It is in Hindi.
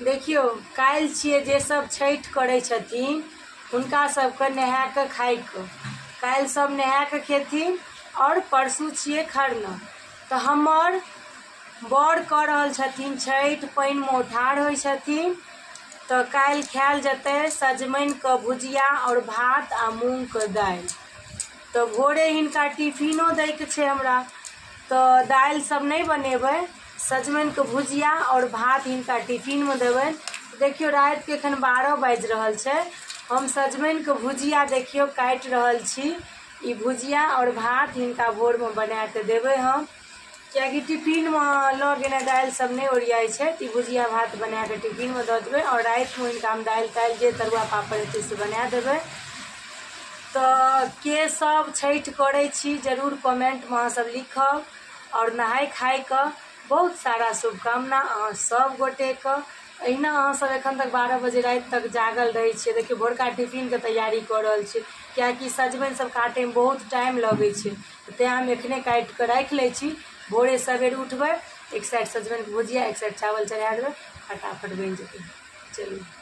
देखियो काल्हि छियै जे सब छठि करै छथिन हुनका सबके नहा कऽ खाइके, काल्हि सब नहा कऽ खेथिन और परसू छियै खरना। तऽ हमर बड़ कऽ रहल छथिन छठि, पानिमे ठाढ़ होइ छथिन। तऽ काल्हि खायल जेतै सजमनिके भुजिया और भात आ मूँगके दालि। तऽ भोरे हिनका टिफिनो दैके छै हमरा, तऽ दालि सब नहीं बनेबै, सजमनिके भुजिया और भात हिनका टिफिनमे देबै। देखियो रात के एखन 12 बाजि रहल छै, हम सजमनिके भुजिया देखियो काटि रहल छी। ई भुजिया और भात हिनका भोरमे बना के देबै हम, कियाकि टिफिनमे लऽ गेनाइ दालि सब नहीं ओरियाइ छै। तऽ भुजिया भात बना के टिफिनमे दऽ देबै और रातिमे हिनका हम दालि तालि जे तरुआ पापड़ हेतै से बना देबै। तऽ के सब छठि करै छी जरूर कमेंटमे अहाँ सब लिखब, और नहाय खायके बहुत सारा शुभकामना अहाँ सब गोटेके। अहिना अहाँ सब एखन तक 12 बजे राति तक जागल रहै छियै। देखियो भोरका टिफिनके तैयारी कऽ रहल छी, कियाकि सजमनि सब काटैमे बहुत टाइम लगै छै। तेँ हम एखने काटि कऽ राखि लै छी, भोरे सवेरे उठबै एक साइड सजमनिके भुजिया एक साइड चावल चढ़ा देबै, फटाफट बनि जेतै। चलू।